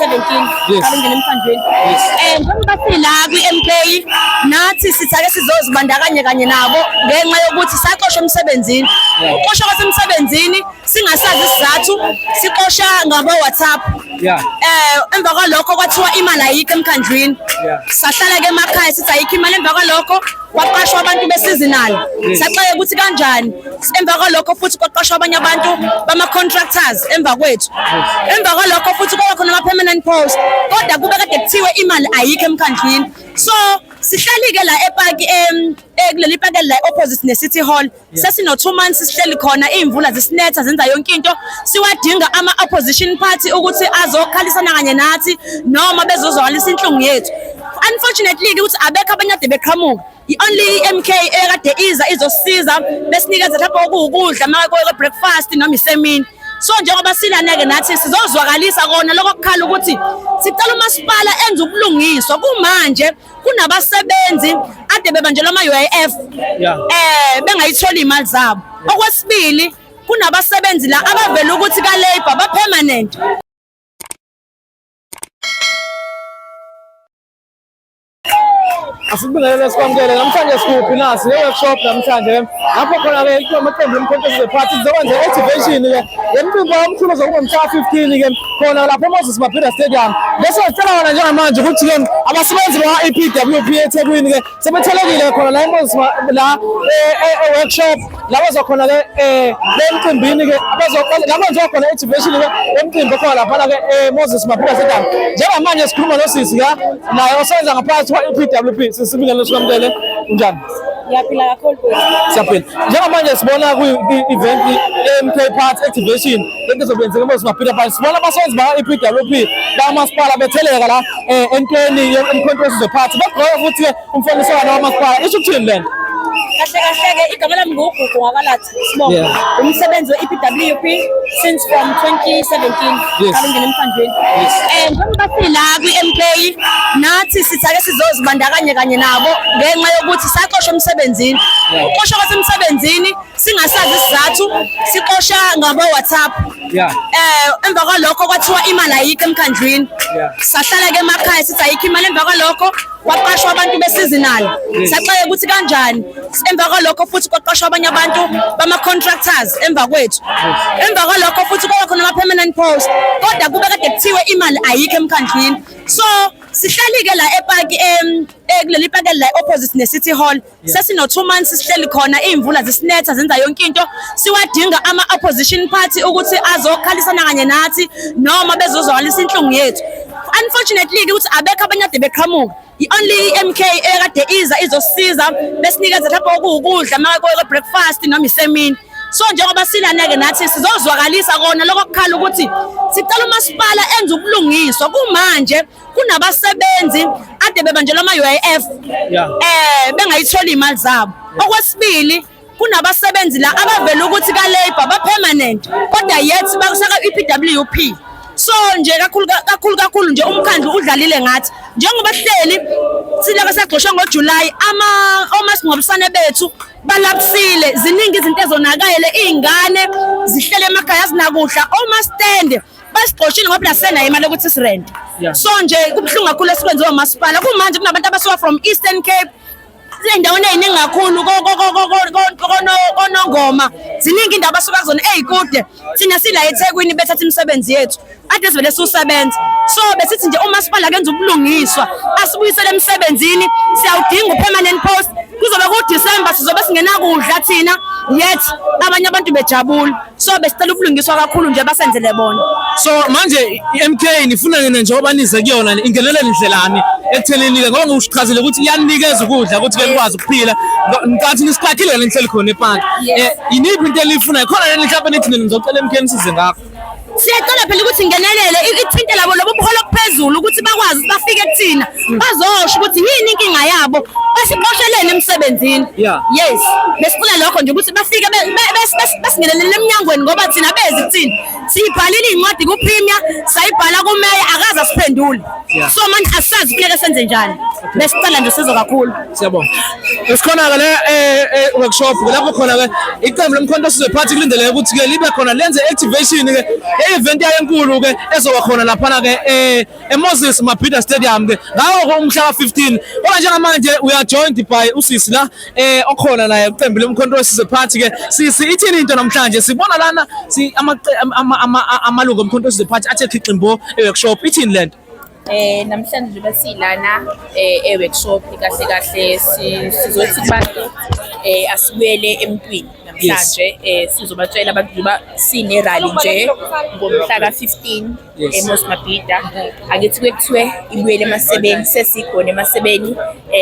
2017 ngabengena emkhandlweni. Njengoba sila kwi-MK nathi sithake sizozibandakanya kanye nabo ngenxa yokuthi saqoshwa emsebenzini. Uqoshwa kwasemsebenzini singasazi isizathu siqosha ngabo WhatsApp. Emva kwalokho kwathiwa imali ayikho emkhandlweni. Sahlala ke emakhaya sithi ayikho imali. Emva kwalokho kwaqashwa abantu besizinayo. Saxeke ukuthi kanjani. Emva kwalokho futhi kwaqashwa abanye abantu bama-contractors emva kwethu. Emva kwalokho futhi kwaba khona ama-permanent post. Kodwa kube kade kuthiwe imali ayikho emkhandlweni. So sihlali-ke la epaki kuleli paki la opposite ne-City Hall. Sesino 2 months sihleli khona iy'mvula zisinetha zenza yonke into. Siwadinga ama-opposition party ukuthi azokhalisana kanye nathi noma bezozwalisa inhlungu yethu. Unfortunately ukuthi abekho abanye ade beqhamuka. I-only MK ekade izosiza besinikeza lapho okuwukudla makwe breakfast noma isemini. So njengoba silana-ke nathi sizozwakalisa kona lokho kukhala ukuthi sicela umasipala enze ubulungiswa kumanje kunabasebenzi ade bebanjelwa ama-UIF bengayitholi imali zabo. Okwesibili kunabasebenzi la abavela ukuthi ka-Labour ba-permanent. Asibingelele sikwamukele namhlanje sikuphi nasi workshop namhlanje lapho khona ke amaqembu emkhonkoswe party sizokwenza activation ke yemicimbi omkhulu zokuba mhla 15 ke khona lapho Moses Mabhida Stadium. Bese sicela wona njengamanje ukuthi ke abasebenzi ba-EPWP eThekwini ke sebethelekile khona la Moses la workshop labo zakhona ke lemcimbini ke abazokhona khona activation ke yemicimbi khona lapha ke Moses Mabhida Stadium. Njengamanje sikhuluma nosisi ka naye osebenza ngaphansi kwa-EPWP. Sibingelele sikwamukele unjani? Ngiyaphila kakhulu. Siyaphila. Njengamanje sibona kwi-event MK Party Activation into ezobenzeka Moses Mabhida Party. Sibona abasebenzi ba-EPWP bamasipala betheleka la entweni emkhonkoswe party. Begqoka futhi umfaniswano wamasipala. Isho ukuthini lento? Kahle-ke igama lami nguGugu Ngwakalathi Sibongo. Umsebenzi we-EPWP since from 2017 ngabengena emkhandlweni. Njengoba sila kwi-MK nathi sithake sizozibandakanya kanye nabo ngenxa yokuthi saqoshwa emsebenzini. Uqoshwa kwasemsebenzini singasazi isizathu siqosha ngabo WhatsApp. Emva kwalokho kwathiwa imali ayikho emkhandlweni. Sahlala ke emakhaya sithi ayikho imali. Emva kwalokho kwaqashwa abantu besizinayo. Saxeke ukuthi kanjani. Emva kwalokho futhi kwaqashwa abanye abantu bama-contractors emva kwethu. Emva kwalokho futhi kwaba khona ama-permanent post. Kodwa kube kade kuthiwe imali ayikho emkhandlweni. So sihlali-ke la epaki kuleli paki la opposite ne-City Hall. Sesino 2 months sihleli khona iy'mvula zisinetha zenza yonke into. Siwadinga ama-opposition party ukuthi azokhalisana kanye nathi noma bezozwalisa inhlungu yethu. Unfortunately ukuthi abekho abanye ade beqhamuka. I-only MK ekade izosiza besinikeza lapho okuwukudla makwe breakfast noma isemini. So njengoba silana-ke nathi sizozwakalisa kona lokho kukhala ukuthi sicela umasipala enze ubulungiswa kumanje kunabasebenzi ade bebanjelwa ama-UIF bengayitholi imali zabo. Okwesibili kunabasebenzi la abavela ukuthi ka-Labour ba-permanent kodwa yet bakusaka EPWP. So nje kakhulu nje umkhandlu udlalile ngathi njengoba hleli silaka sagxoshwa ngoJuly omasingcwabisane bethu balapsile ziningi izinto ezonakele izingane zihlele emakhaya zinakudla omastand basigxoshile ngoba lasena imali ukuthi sirent. So nje kubhlungu kakhulu esikwenziwa umasipala kumanje kunabantu abasuka from Eastern Cape endaweni eziningi kakhulu konongoma ziningi indaba abasuka kuzona ezikude thina sila eThekwini bethatha imisebenzi yethu ade sivele sisebenza. So besithi nje umasipala kenza ubulungiswa asibuyisele emsebenzini siyawudinga upermanent post kuzobe kuDecember sizobe singena kudla thina yet abanye abantu bejabula. So besicela ubulungiswa kakhulu nje basenzele bona. So manje iMK nifuna njengoba nize kuyona ingenelele indlelani ekuthenini ke ngoba usichazile ukuthi iyanikeza ukudla ukuthi ke nikwazi ukuphila nkathi nisiqhathile nihleli khona ePark. Iniphi into elifuna khona yena mhlawumbe nithi nizocela MK nisize ngakho? Siyacela phela ukuthi ingenelele ithinte labo lobo buholo kuphezulu ukuthi bakwazi ukuthi bafike kuthina bazosho ukuthi yini inkinga yabo basiqoshelene emsebenzini. Yes besicela lokho nje ukuthi bafike basingenelele eminyangweni ngoba thina bezi kuthina siyibhalile incwadi kuPremier sayibhala kuMeya akaze asiphendule. So manje asazi kufuneka senze njani besicela nje sizo kakhulu. Siyabonga. Esikhona-ke le workshop lapho khona-ke iqembu lomkhonto sizwe party kulindeleke ukuthi-ke libe khona lenze activation-ke event yayo enkulu-ke ezoba khona laphana-ke eMoses Mabhida Stadium-ke ngawo-ke umhla ka-15. Kodwa njengamanje we are joined by usisi la okhona naye iqembu lomkhonto sizwe party-ke. Sisi ithini into namhlanje sibona lana amalungu omkhonto sizwe party athe khiqimbo e-workshop ithini lento? Namhlanje njengoba silana e-workshop kahle kahle sizothi kubantu asibuyele emntwini namhlanje sizobatshela abantu ukuba sine-rally nje ngomhla ka-15 eMoses Mabhida. Angithi kuthiwe ibuyele emasebeni, sesikhona emasebeni.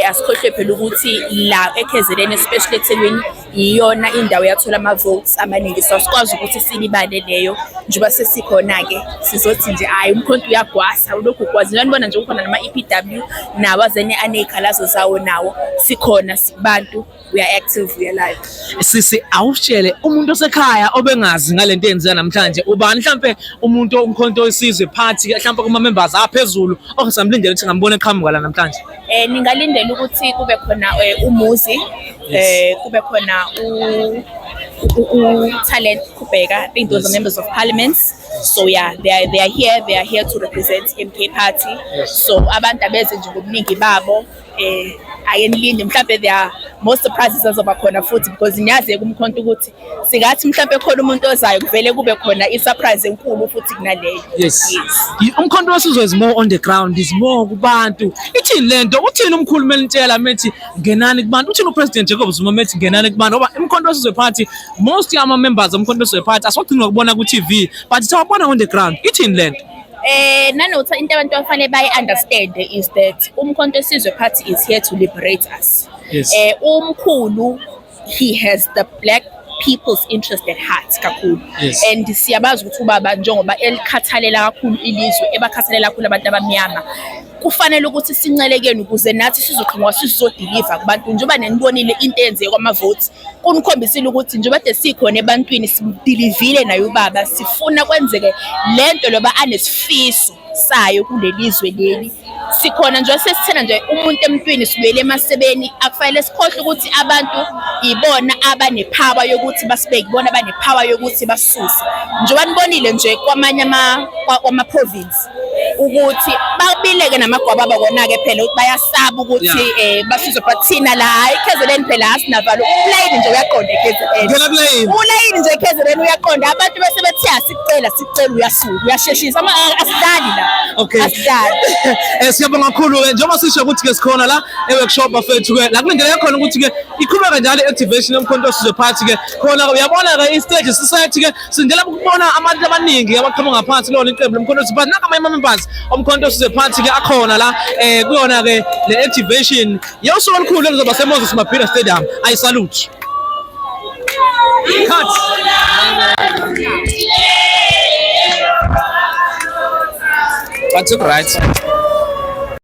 Asikhohlwe phela ukuthi la eKZN especially eThekwini iyona indawo yathola ama-votes amaningi, so asikwazi ukuthi silibale leyo njengoba sesikhona-ke sizothi nje hayi umkhonto uyagwasa ulokhu ukwazi nibona nje ukhona nama-EPW nawo azene aneyikhalazo zawo nawo sikhona sibantu we are active, we are live. Sisi awushele umuntu osekhaya obengazi ngalento yenziwa namhlanje ubani mhlambe umuntu omkhonto wesizwe party mhlambe kuma members aphezulu okusamlindele ukuthi ngambone eqhamuka la namhlanje? Ningalindela ukuthi kube khona umuzi, kube khona talent Kubeka. I think those are members of parliament. So yeah, they are here to represent MK Party. So abantu abeze nje ngobuningi babo ayenilinde mhlambe there are more surprises azobakhona futhi because niyazi kumkhonto ukuthi singathi mhlambe khona umuntu ozayo kuvele kube khona i-surprise enkulu futhi kunaleyo. Yes. Umkhonto wesizwe is more on the ground, is more kubantu. Ithini lento? Uthini umkhulu menitshela methi ngenani kubantu? Uthini uPresident Jacob Zuma methi ngenani kubantu? Ngoba umkhonto wesizwe party most yama members omkhonto wesizwe party asogcina ukubona ku TV but sawubona on the ground. Ithini lento? Nanokuthi into abantu afanele bayi-understand is that umkhonto wesizwe party is here to liberate us. Yes. Umkhulu, he has the black people's interest at heart kakhulu. Yes. And siyabazi ukuthi ubaba njengoba elikhathalela kakhulu ilizwe, ebakhathalela kakhulu abantu abamnyama, kufanele ukuthi sincelekeni ukuze nathi sizoqhamuka sizodeliver kubantu njengoba nenibonile into eyenzeke kwama-votes kunikhombisile ukuthi njengoba de sikhona ebantwini sidilivile naye ubaba sifuna kwenzeke lento loba anesifiso sayo kulelizwe leli. Sikhona nje sesithena nje umuntu emntwini sibuyele emasebeni akufanele sikhohle ukuthi abantu ibona abanepower yokuthi basibeke, ibona abanepower yokuthi basuse. Njengoba nibonile nje kwamanye kwama-province ukuthi babileke namagwaba abakona-ke phela ukuthi bayasaba ukuthi basizwe but thina la eKZN phela asinavalo ulayini nje uyaqonda eKZN ulayini nje eKZN uyaqonda abantu bese bethe asicela uyasuka uyasheshisa asidali la asidali. Siyabonga kakhulu-ke njengoba sisho ukuthi-ke sikhona la e-workshop afethu-ke la kulindeleke khona ukuthi-ke iqhubeka njalo i-activation yomkhonto wesizwe party-ke khona uyabona-ke i-stage society-ke sindela ukubona abantu abaningi abaqhamuka ngaphansi lona iqembu lomkhonto wesizwe party nakamanye ama-members omkhonto wesizwe party-ke akhona la kuyona-ke le activation yosuku olukhulu elizoba seMoses Mabhida Stadium. I salute. Cut. That's right.